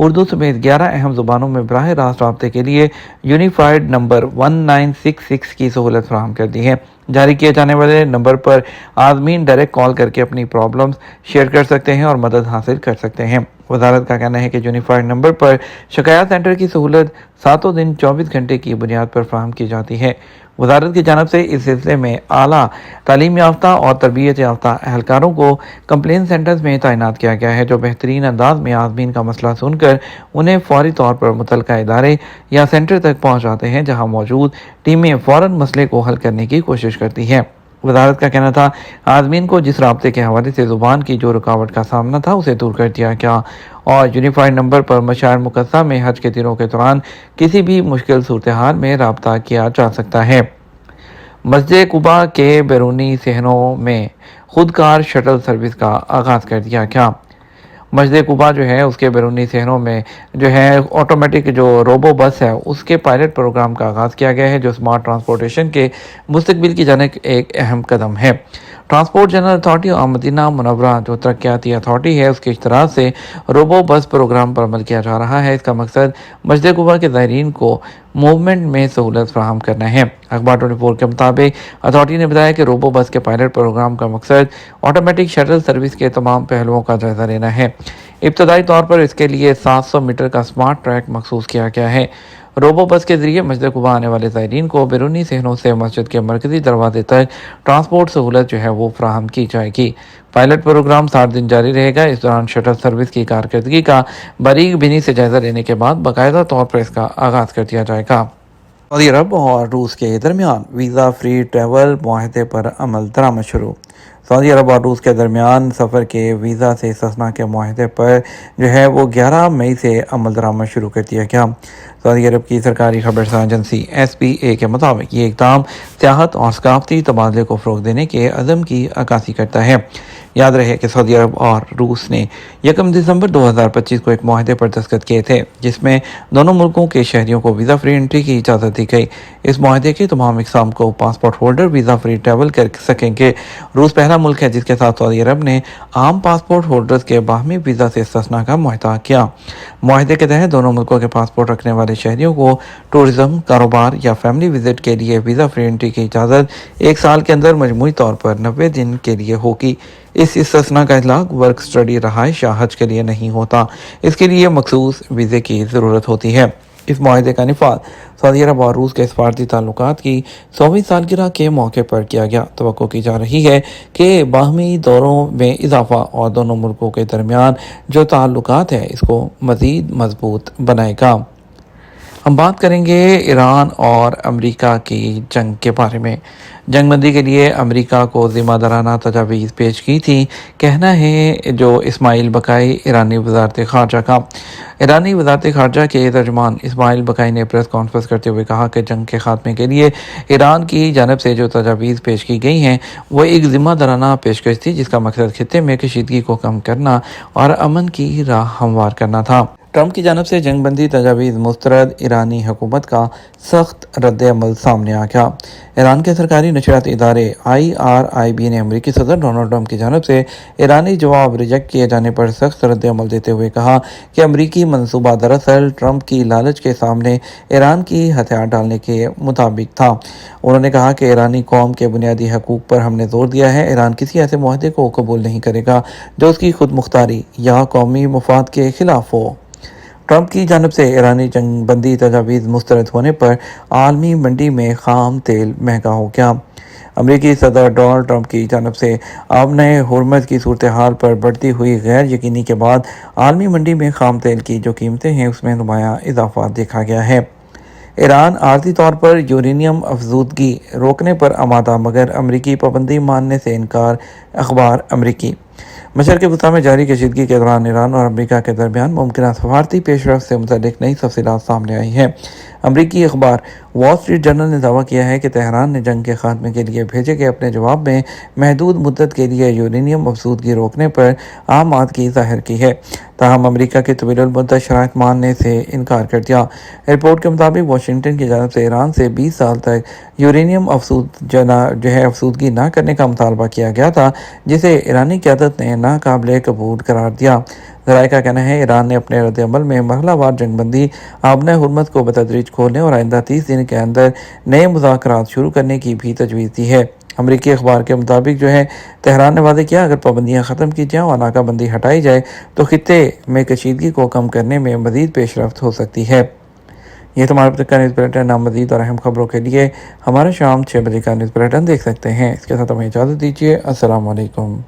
اردو سمیت 11 اہم زبانوں میں براہ راست رابطے کے لیے یونیفائڈ نمبر 1966 کی سہولت فراہم کر دی ہے۔ جاری کیے جانے والے نمبر پر عازمین ڈائریکٹ کال کر کے اپنی پرابلمز شیئر کر سکتے ہیں اور مدد حاصل کر سکتے ہیں۔ وزارت کا کہنا ہے کہ یونیفائڈ نمبر پر شکایات سینٹر کی سہولت ساتوں دن 24 گھنٹے کی بنیاد پر فراہم کی جاتی ہے۔ وزارت کی جانب سے اس سلسلے میں اعلیٰ تعلیم یافتہ اور تربیت یافتہ اہلکاروں کو کمپلین سینٹرز میں تعینات کیا گیا ہے، جو بہترین انداز میں عازمین کا مسئلہ سن کر انہیں فوری طور پر متعلقہ ادارے یا سینٹر تک پہنچ جاتے ہیں، جہاں موجود ٹیمیں فوراً مسئلے کو حل کرنے کی کوشش کرتی ہیں۔ وزارت کا کہنا تھا، عازمین کو جس رابطے کے حوالے سے زبان کی جو رکاوٹ کا سامنا تھا اسے دور کر دیا گیا اور یونیفائڈ نمبر پر مشاعر مقدسہ میں حج کے دنوں کے دوران کسی بھی مشکل صورتحال میں رابطہ کیا جا سکتا ہے۔ مسجد قباء کے بیرونی صحنوں میں خودکار شٹل سروس کا آغاز کر دیا گیا۔ مسجد قباء جو ہے اس کے بیرونی صحنوں میں جو ہے آٹومیٹک جو روبو بس ہے اس کے پائلٹ پروگرام کا آغاز کیا گیا ہے، جو اسمارٹ ٹرانسپورٹیشن کے مستقبل کی جانب ایک اہم قدم ہے۔ ٹرانسپورٹ جنرل اتھارٹی اور مدینہ منورہ جو ترقیاتی اتھارٹی ہے اس کے اشتراک سے روبو بس پروگرام پر عمل کیا جا رہا ہے۔ اس کا مقصد مسجد قباء کے زائرین کو موومنٹ میں سہولت فراہم کرنا ہے۔ اخبار 24 کے مطابق اتھارٹی نے بتایا کہ روبو بس کے پائلٹ پروگرام کا مقصد آٹومیٹک شٹل سروس کے تمام پہلوؤں کا جائزہ لینا ہے۔ ابتدائی طور پر اس کے لیے 700 میٹر کا سمارٹ ٹریک مخصوص کیا گیا ہے۔ روبو بس کے ذریعے مسجد قباء آنے والے زائرین کو بیرونی صحنوں سے مسجد کے مرکزی دروازے تک ٹرانسپورٹ سہولت جو ہے وہ فراہم کی جائے گی۔ پائلٹ پروگرام 60 دن جاری رہے گا۔ اس دوران شٹل سروس کی کارکردگی کا باریک بینی سے جائزہ لینے کے بعد باقاعدہ طور پر اس کا آغاز کر دیا جائے گا۔ سعودی عرب اور روس کے درمیان ویزا فری ٹریول معاہدے پر عمل درآمد شروع۔ سعودی عرب اور روس کے درمیان سفر کے ویزا سے استثناء کے معاہدے پر جو ہے وہ 11 مئی سے عمل درآمد شروع کر دیا گیا۔ سعودی عرب کی سرکاری خبررساں ایجنسی SPA کے مطابق یہ اقدام سیاحت اور ثقافتی تبادلے کو فروغ دینے کے عزم کی عکاسی کرتا ہے۔ یاد رہے کہ سعودی عرب اور روس نے 1 دسمبر 2025 کو ایک معاہدے پر دستخط کیے تھے، جس میں دونوں ملکوں کے شہریوں کو ویزا فری انٹری کی اجازت دی گئی۔ اس معاہدے کے تمام اقسام کو passport holder visa free travel کر سکیں گے۔ روس پہلا ملک ہے جس کے ساتھ سعودی عرب نے عام پاسپورٹ ہولڈرز کے باہمی ویزا سے استثناء کا معاہدہ کیا۔ معاہدے کے تحت دونوں ملکوں کے پاسپورٹ رکھنے والے شہریوں کو ٹورزم، کاروبار یا فیملی وزٹ کے لیے ویزا فری انٹری کی اجازت 1 سال کے اندر مجموعی طور پر 90 دن کے لیے ہوگی۔ اس استثناء کا اطلاق ورک اسٹڈی، رہائش یا حج کے لیے نہیں ہوتا، اس کے لیے مخصوص ویزے کی ضرورت ہوتی ہے۔ اس معاہدے کا نفاذ سعودی عرب اور روس کے سفارتی تعلقات کی 100ویں سالگرہ کے موقع پر کیا گیا۔ توقع کی جا رہی ہے کہ باہمی دوروں میں اضافہ اور دونوں ملکوں کے درمیان جو تعلقات ہیں اس کو مزید مضبوط بنائے گا۔ ہم بات کریں گے ایران اور امریکہ کی جنگ کے بارے میں۔ جنگ بندی کے لیے امریکہ کو ذمہ دارانہ تجاویز پیش کی تھی، کہنا ہے جو اسماعیل بقائی ایرانی وزارت خارجہ کا۔ ایرانی وزارت خارجہ کے ترجمان اسماعیل بقائی نے پریس کانفرنس کرتے ہوئے کہا کہ جنگ کے خاتمے کے لیے ایران کی جانب سے جو تجاویز پیش کی گئی ہیں وہ ایک ذمہ دارانہ پیشکش تھی، جس کا مقصد خطے میں کشیدگی کو کم کرنا اور امن کی راہ ہموار کرنا تھا۔ ٹرمپ کی جانب سے جنگ بندی تجاویز مسترد ایرانی حکومت کا سخت رد عمل سامنے آ گیا۔ ایران کے سرکاری نشریاتی ادارے IRIB نے امریکی صدر ڈونلڈ ٹرمپ کی جانب سے ایرانی جواب ریجیکٹ کیے جانے پر سخت رد عمل دیتے ہوئے کہا کہ امریکی منصوبہ دراصل ٹرمپ کی لالچ کے سامنے ایران کی ہتھیار ڈالنے کے مطابق تھا۔ انہوں نے کہا کہ ایرانی قوم کے بنیادی حقوق پر ہم نے زور دیا ہے۔ ایران کسی ایسے معاہدے کو قبول نہیں کرے گا جو اس کی خود مختاری یا قومی مفاد کے خلاف ہو۔ ٹرمپ کی جانب سے ایرانی جنگ بندی تجاویز مسترد ہونے پر عالمی منڈی میں خام تیل مہنگا ہو گیا۔ امریکی صدر ڈونلڈ ٹرمپ کی جانب سے آبنۂ ہرمز کی صورتحال پر بڑھتی ہوئی غیر یقینی کے بعد عالمی منڈی میں خام تیل کی جو قیمتیں ہیں اس میں نمایاں اضافہ دیکھا گیا ہے۔ ایران عارضی طور پر یورینیم افزودگی روکنے پر آمادہ مگر امریکی پابندی ماننے سے انکار۔ اخبار امریکی مشرق وسطی میں جاری کشیدگی کے دوران ایران اور امریکہ کے درمیان ممکنہ سفارتی پیش رفت سے متعلق نئی تفصیلات سامنے آئی ہیں۔ امریکی اخبار وال اسٹریٹ جرنل نے دعویٰ کیا ہے کہ تہران نے جنگ کے خاتمے کے لیے بھیجے گئے اپنے جواب میں محدود مدت کے لیے یورینیم افزودگی روکنے پر آمادگی ظاہر کی ہے، تاہم امریکہ کے طویل المدت شرائط ماننے سے انکار کر دیا۔ رپورٹ کے مطابق واشنگٹن کی جانب سے ایران سے 20 سال تک یورینیم افزودگی نہ کرنے کا مطالبہ کیا گیا تھا، جسے ایرانی قیادت نے ناقابل قبول قرار دیا۔ ذرائع کا کہنا ہے ایران نے اپنے رد عمل میں مرحلہ وار جنگ بندی آبنہ حرمت کو بتدریج کھولنے اور آئندہ 30 دن کے اندر نئے مذاکرات شروع کرنے کی بھی تجویز دی ہے۔ امریکی اخبار کے مطابق تہران نے واضح کیا اگر پابندیاں ختم کی جائیں اور ناکہ بندی ہٹائی جائے تو خطے میں کشیدگی کو کم کرنے میں مزید پیش رفت ہو سکتی ہے۔ یہ تمہارا اب تک کا نیوز بلیٹن۔ مزید اور اہم خبروں کے لیے ہمارا شام 6 بجے کا نیوز بلیٹن دیکھ سکتے ہیں۔ اس کے ساتھ ہمیں اجازت دیجیے۔ السلام علیکم۔